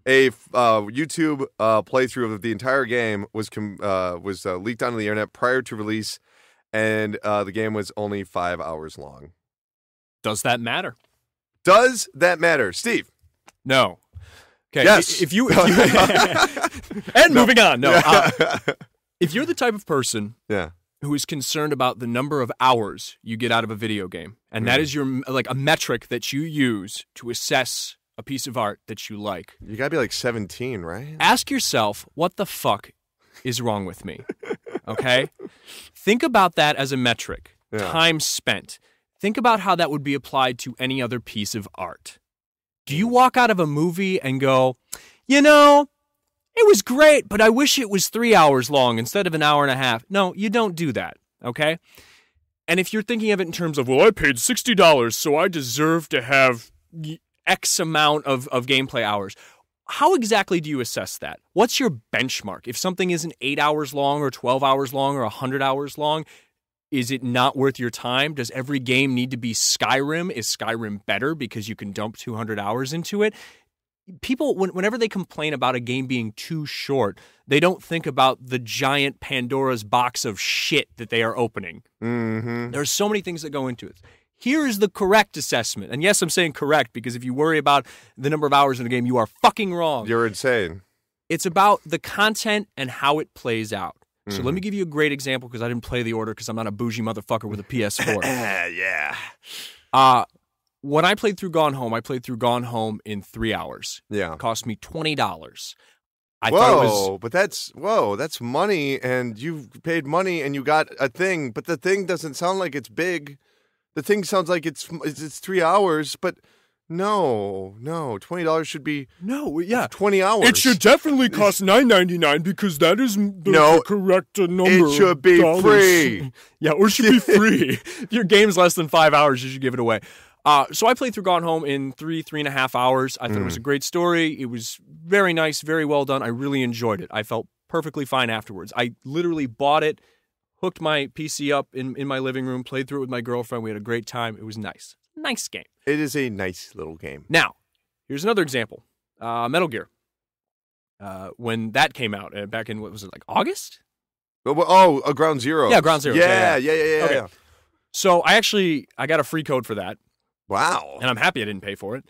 A YouTube playthrough of the entire game was leaked onto the internet prior to release, and the game was only 5 hours long. Does that matter? Does that matter, Steve? No. Okay. Yes. If you and moving on. No. If you're the type of person who is concerned about the number of hours you get out of a video game, and that is your a metric that you use to assess a piece of art that you like. You gotta be like 17, right? Ask yourself, what the fuck is wrong with me? Okay? Think about that as a metric. Time spent. Think about how that would be applied to any other piece of art. Do you walk out of a movie and go, it was great, but I wish it was 3 hours long instead of an hour and a half? No, you don't do that, okay? And if you're thinking of it in terms of, well, I paid $60, so I deserve to have X amount of gameplay hours. How exactly do you assess that? What's your benchmark? If something isn't 8 hours long or 12 hours long or 100 hours long, is it not worth your time? Does every game need to be Skyrim? Is Skyrim better because you can dump 200 hours into it? People, whenever they complain about a game being too short, they don't think about the giant Pandora's box of shit that they are opening. Mm-hmm. There are so many things that go into it. Here is the correct assessment. And yes, I'm saying correct because if you worry about the number of hours in a game, you are fucking wrong. You're insane. It's about the content and how it plays out. So let me give you a great example because I didn't play the order because I'm not a bougie motherfucker with a PS4. Yeah. When I played through Gone Home, I played through Gone Home in 3 hours. Yeah. It cost me $20. But that's money, and you paid money and you got a thing, but the thing doesn't sound like it's big. The thing sounds like it's 3 hours, but no, $20 should be 20 hours. It should definitely cost $9.99 because that is the correct number. It should be free. Yeah, or it should be free. If your game's less than 5 hours, you should give it away. So I played through Gone Home in 3.5 hours. I thought it was a great story. It was very nice, very well done. I really enjoyed it. I felt perfectly fine afterwards. I literally bought it, hooked my PC up in my living room, played through it with my girlfriend. We had a great time. It was nice. Nice game. It is a nice little game. Now, here's another example. Metal Gear. When that came out, back in, what was it, like August? Ground Zero. Yeah, Ground Zero. Yeah. Okay. Yeah. So I got a free code for that. Wow. And I'm happy I didn't pay for it.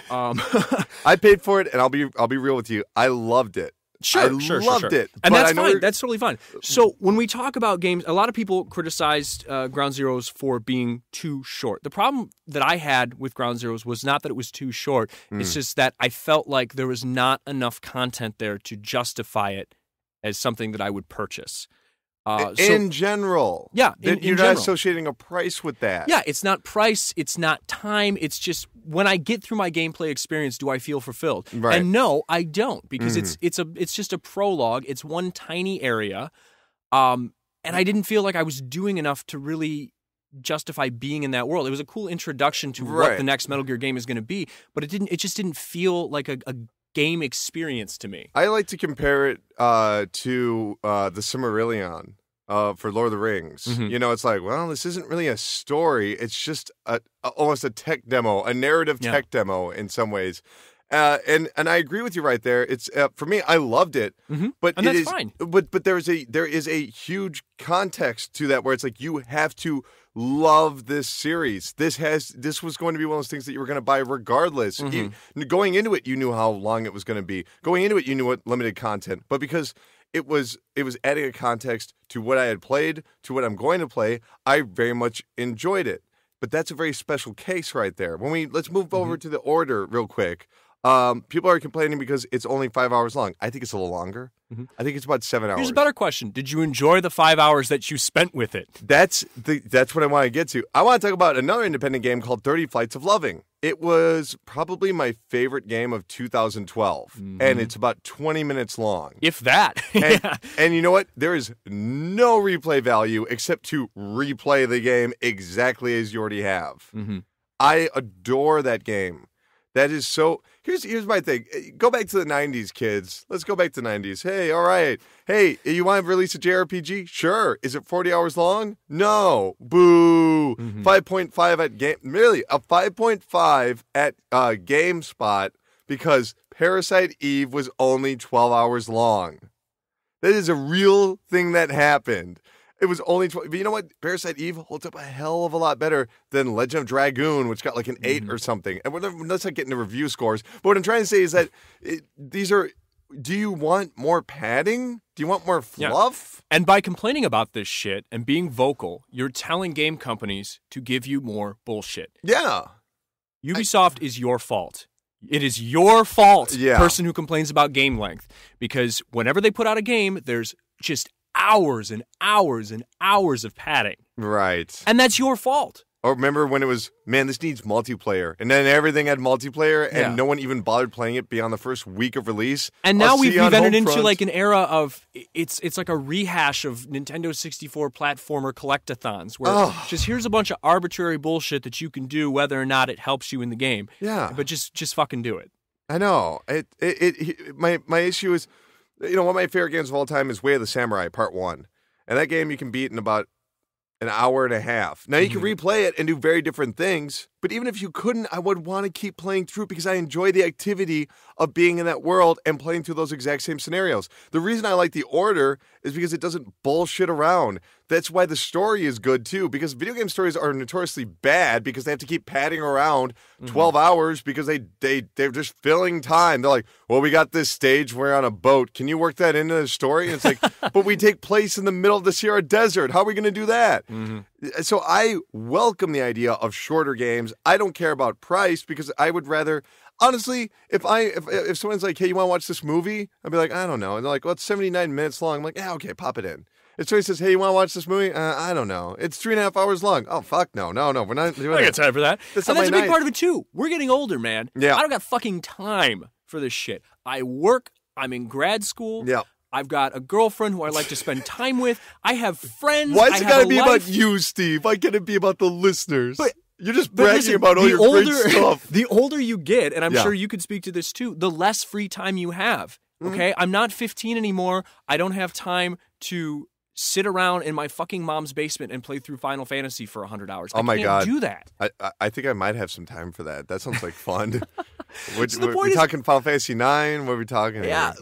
I paid for it, and I'll be real with you. I loved it. Sure. I loved it. And that's fine. That's totally fine. So when we talk about games, a lot of people criticized Ground Zeroes for being too short. The problem that I had with Ground Zeroes was not that it was too short. It's just that I felt like there was not enough content there to justify it as something that I would purchase. In general. Yeah, you're not associating a price with that. Yeah, it's not price, it's not time, it's just when I get through my gameplay experience, do I feel fulfilled? Right. And no, I don't, because it's just a prologue, it's one tiny area, and I didn't feel like I was doing enough to really justify being in that world. It was a cool introduction to what the next Metal Gear game is going to be, but it just didn't feel like a game experience to me. I like to compare it to the Silmarillion for Lord of the Rings. Mm-hmm. It's like, well, this isn't really a story. It's just almost a tech demo, a narrative tech demo in some ways. And I agree with you right there. It's for me, I loved it, but and that's fine. But there is a huge context to that where it's like you have to love this series. This was going to be one of those things that you were going to buy regardless. Going into it, you knew how long it was going to be. Going into it, you knew what limited content. But because it was adding a context to what I had played, to what I'm going to play, I very much enjoyed it. But that's a very special case right there. Let's move over to the order real quick. People are complaining because it's only 5 hours long. I think it's a little longer. I think it's about 7 hours. Here's a better question. Did you enjoy the 5 hours that you spent with it? That's what I want to get to. I want to talk about another independent game called 30 Flights of Loving. It was probably my favorite game of 2012, and it's about 20 minutes long. If that. And you know what? There is no replay value except to replay the game exactly as you already have. I adore that game. That is so... Here's my thing. Go back to the 90s, kids. Let's go back to the 90s. Hey, all right. Hey, you want to release a JRPG? Sure. Is it 40 hours long? No. Boo. 5.5 at game... Really, a 5.5 at GameSpot because Parasite Eve was only 12 hours long. That is a real thing that happened. It was only 12. But you know what? Parasite Eve holds up a hell of a lot better than Legend of Dragoon, which got like an 8 or something. And let's not get into review scores. But what I'm trying to say is that these are... Do you want more padding? Do you want more fluff? Yeah. And by complaining about this shit and being vocal, you're telling game companies to give you more bullshit. Yeah. Ubisoft is your fault. It is your fault, person who complains about game length. Because whenever they put out a game, there's just hours and hours and hours of padding. Right. And that's your fault. Or remember when it was, man, this needs multiplayer. And then everything had multiplayer, and no one even bothered playing it beyond the first week of release. And now we've entered into like an era of, it's like a rehash of Nintendo 64 platformer collectathons, where just here's a bunch of arbitrary bullshit that you can do whether or not it helps you in the game. Yeah. But just fucking do it. I know. My issue is, one of my favorite games of all time is Way of the Samurai Part 1. And that game you can beat in about an hour and a half. Now, you can replay it and do very different things, but even if you couldn't, I would want to keep playing through because I enjoy the activity of being in that world and playing through those exact same scenarios. The reason I like The Order is because it doesn't bullshit around. That's why the story is good, too, because video game stories are notoriously bad because they have to keep padding around 12 hours because they're just filling time. They're like, well, we got this stage, we're on a boat. Can you work that into the story? And it's like, but we take place in the middle of the Sierra Desert. How are we going to do that? So I welcome the idea of shorter games. I don't care about price because I would rather... Honestly, if someone's like, hey, you want to watch this movie? I'd be like, I don't know. And they're like, well, it's 79 minutes long. I'm like, yeah, okay, pop it in. If somebody says, hey, you want to watch this movie? I don't know. It's 3.5 hours long. Oh, fuck no. We're not doing it. I got time for that. That's a big part of it, too. We're getting older, man. Yeah. I don't got fucking time for this shit. I work. I'm in grad school. Yeah. I've got a girlfriend who I like to spend time with. I have friends. Why's it got to be about you, Steve? Why can't it be about the listeners? But you're just bragging about all your great stuff. The older you get, and I'm sure you could speak to this too, the less free time you have. Okay? I'm not 15 anymore. I don't have time to sit around in my fucking mom's basement and play through Final Fantasy for 100 hours. Oh my God. I can't do that. I think I might have some time for that. That sounds like fun. We're talking Final Fantasy 9? What are we talking about?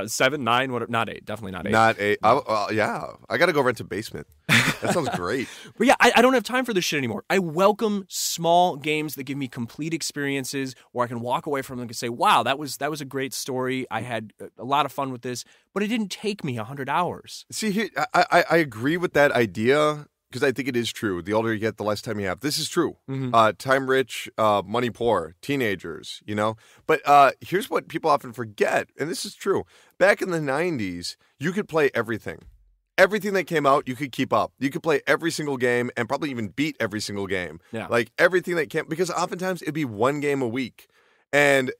7, 9, whatever. Not 8. Definitely not 8. Not 8. I got to go rent a basement. That sounds great. But yeah, I don't have time for this shit anymore. I welcome small games that give me complete experiences where I can walk away from them and say, wow, that was a great story. I had a lot of fun with this, but it didn't take me 100 hours. See, here, I agree with that idea because I think it is true. The older you get, the less time you have. This is true. Time rich, money poor, teenagers, But here's what people often forget, and this is true. Back in the 90s, you could play everything. Everything that came out, you could keep up. You could play every single game and probably even beat every single game. Yeah. Like everything that came, because oftentimes it'd be one game a week. And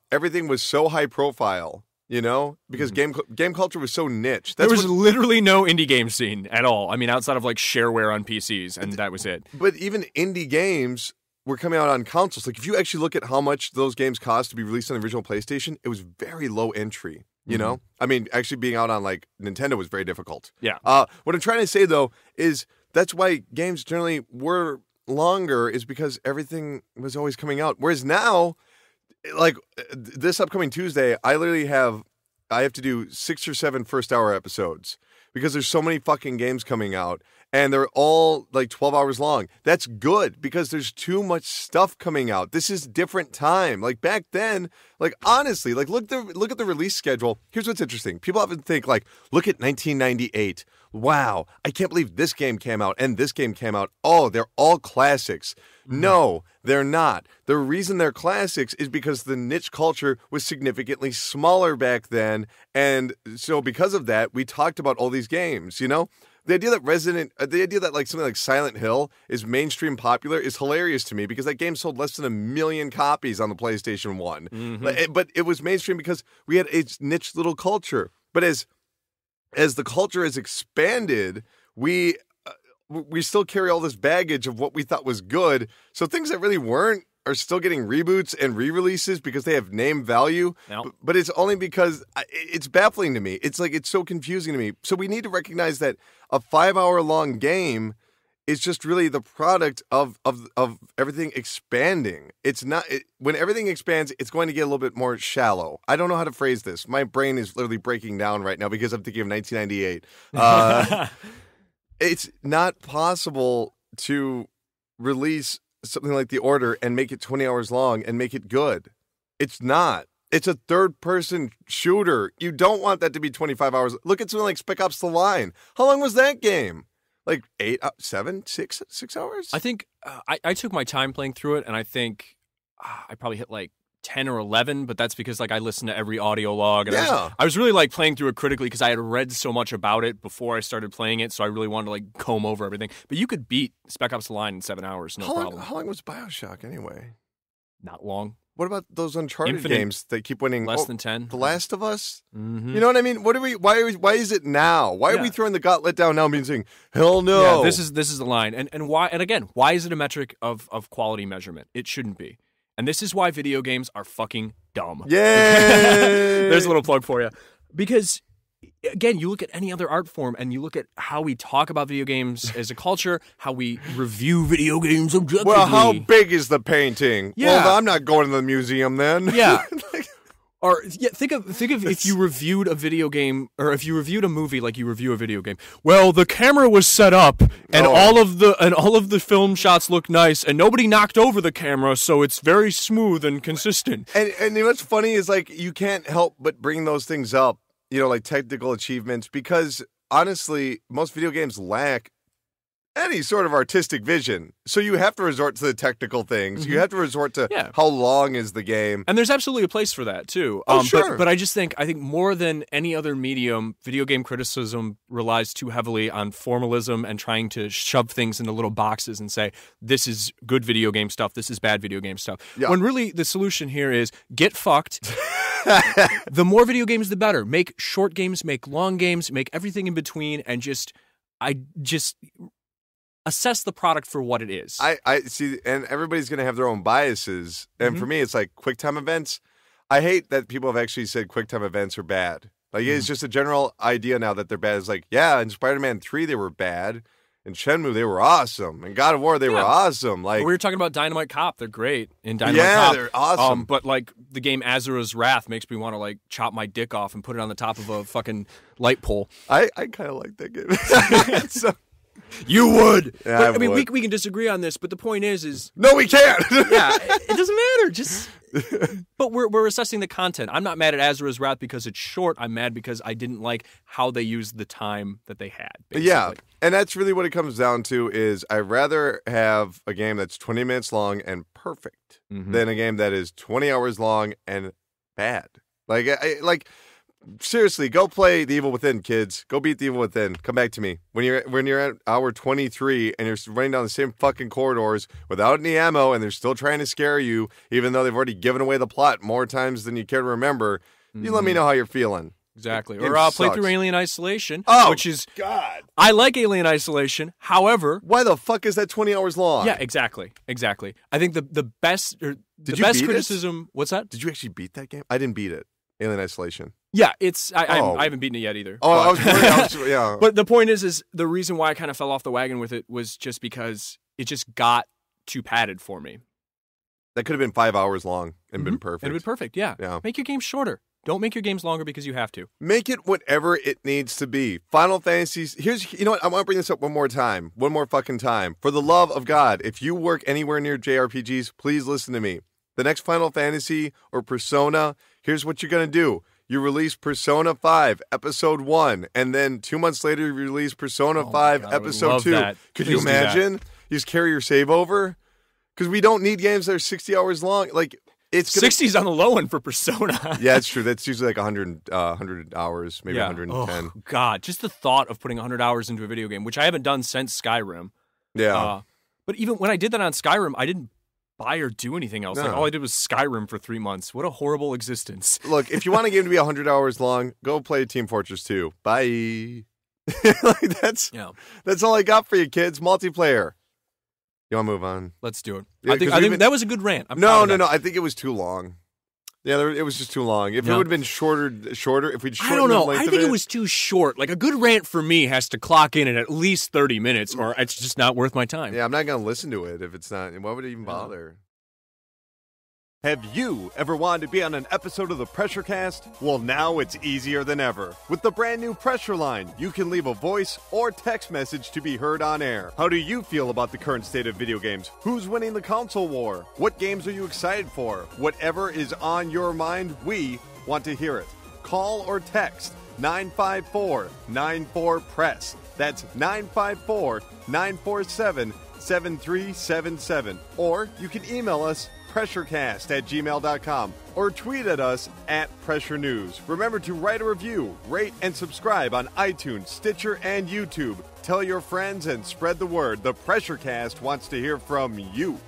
everything was so high profile, because game culture was so niche. There was literally no indie game scene at all. I mean, outside of like shareware on PCs, and that was it. But even indie games were coming out on consoles. Like if you actually look at how much those games cost to be released on the original PlayStation, it was very low entry. I mean, actually being out on like Nintendo was very difficult. Yeah. What I'm trying to say though is that's why games generally were longer is because everything was always coming out. Whereas now, like this upcoming Tuesday, I have to do 6 or 7 first hour episodes because there's so many fucking games coming out. And they're all like 12 hours long. That's good because there's too much stuff coming out. This is different time. Like back then, like honestly, like look at the release schedule. Here's what's interesting. People often think like, look at 1998. Wow, I can't believe this game came out and this game came out. Oh, they're all classics. No, they're not. The reason they're classics is because the niche culture was significantly smaller back then. And so because of that, we talked about all these games, The idea that like something like Silent Hill is mainstream popular is hilarious to me because that game sold less than 1 million copies on the PlayStation 1. But it was mainstream because we had a niche little culture. But as the culture has expanded, we still carry all this baggage of what we thought was good. So things that really weren't are still getting reboots and re-releases because they have name value. Yep. But it's only because it's baffling to me. It's like it's so confusing to me. So we need to recognize that a 5-hour long game is just really the product of everything expanding. It's not when everything expands, it's going to get a little bit more shallow. I don't know how to phrase this. My brain is literally breaking down right now because I'm thinking of 1998. It's not possible to release something like The Order and make it 20 hours long and make it good. It's not. It's a third-person shooter. You don't want that to be 25 hours. Look at something like Spec Ops: The Line. How long was that game? Like 8, 7, 6 hours? I think I took my time playing through it, and I think I probably hit like 10 or 11, but that's because like I listened to every audio log. And I was really like playing through it critically because I had read so much about it before I started playing it, so I really wanted to like comb over everything. But you could beat Spec Ops: The Line in 7 hours, no problem. How long was BioShock anyway? Not long. What about those Uncharted games that keep winning? Less than 10. The Last of Us? Mm-hmm. You know what I mean? Why is it now? Why are we throwing the gauntlet down now and saying, hell no? Yeah, this is the line. And why? And again, why is it a metric of quality measurement? It shouldn't be. And this is why video games are fucking dumb. Yay! There's a little plug for you. Because, again, you look at any other art form and you look at how we talk about video games as a culture, how we review video games objectively. Well, how big is the painting? Yeah. Well, I'm not going to the museum then. Yeah. Think of if you reviewed a video game, or if you reviewed a movie like you review a video game. Well, the camera was set up, and all of the film shots look nice, and nobody knocked over the camera, so it's very smooth and consistent. And you know what's funny is like you can't help but bring those things up, you know, like technical achievements, because honestly, most video games lack any sort of artistic vision. So you have to resort to the technical things. Mm-hmm. You have to resort to how long is the game. And there's absolutely a place for that, too. Sure. But I just think more than any other medium, video game criticism relies too heavily on formalism and trying to shove things into little boxes and say, this is good video game stuff, this is bad video game stuff. Yeah. When really the solution here is get fucked. The more video games, the better. Make short games, make long games, make everything in between, and just assess the product for what it is. I see, and everybody's going to have their own biases. And for me, it's like QuickTime events. I hate that people have actually said QuickTime events are bad. Like, it's just a general idea now that they're bad. It's like, yeah, in Spider-Man 3, they were bad. In Shenmue, they were awesome. In God of War, they were awesome. Like we were talking about Dynamite Cop. They're great in Dynamite Cop. Yeah, they're awesome. But, like, the game Azura's Wrath makes me want to, like, chop my dick off and put it on the top of a fucking light pole. I kind of like that game. So... You would. Yeah, but, I mean, we can disagree on this, but the point is no, we can't. Yeah, it doesn't matter. Just, but we're assessing the content. I'm not mad at Azura's Wrath because it's short. I'm mad because I didn't like how they used the time that they had. Basically. Yeah, and that's really what it comes down to. Is I'd rather have a game that's 20 minutes long and perfect than a game that is 20 hours long and bad. Like. Seriously, go play The Evil Within, kids. Go beat The Evil Within. Come back to me. When you're at hour 23 and you're running down the same fucking corridors without any ammo and they're still trying to scare you, even though they've already given away the plot more times than you care to remember, you let me know how you're feeling. Exactly. Or play through Alien Isolation, which is... God. I like Alien Isolation. However... Why the fuck is that 20 hours long? Yeah, exactly. I think the best criticism... What's that? Did you actually beat that game? I didn't beat it. Alien Isolation. Yeah, I haven't beaten it yet either. Oh, I was worried. Yeah. But the point is the reason why I kind of fell off the wagon with it was just because it just got too padded for me. That could have been 5 hours long and been perfect. It'd been perfect, yeah. Make your games shorter. Don't make your games longer because you have to. Make it whatever it needs to be. Final Fantasies. You know what? I want to bring this up one more fucking time. For the love of God, if you work anywhere near JRPGs, please listen to me. The next Final Fantasy or Persona, here's what you're going to do. You release Persona 5, Episode 1, and then 2 months later you release Persona 5, Episode 2. That. Could you imagine? You just carry your save over? Because we don't need games that are 60 hours long. Like, it's 60's on the low end for Persona. Yeah, it's true. That's usually like 100 hours, maybe 110. Oh, God. Just the thought of putting 100 hours into a video game, which I haven't done since Skyrim. Yeah. But even when I did that on Skyrim, I didn't buy or do anything else. No. Like all I did was Skyrim for 3 months. What a horrible existence. Look, if you want a game to be 100 hours long, go play Team Fortress 2. Bye. That's all I got for you, kids. Multiplayer. You want to move on? Let's do it. Yeah, I think that was a good rant. No. I think it was too long. Yeah, it was just too long. If it would have been shorter, if we'd shortened I don't know. the length I think it was too short. Like, a good rant for me has to clock in at least 30 minutes, or it's just not worth my time. Yeah, I'm not going to listen to it if it's not. Why would it even bother? Have you ever wanted to be on an episode of the PressureCast? Well, now it's easier than ever. With the brand new Pressure Line, you can leave a voice or text message to be heard on air. How do you feel about the current state of video games? Who's winning the console war? What games are you excited for? Whatever is on your mind, we want to hear it. Call or text 954-94-PRESS. That's 954-947-7377. Or you can email us PressureCast@gmail.com or tweet at us @PressureNews. Remember to write a review, rate, and subscribe on iTunes, Stitcher, and YouTube. Tell your friends and spread the word. The PressureCast wants to hear from you.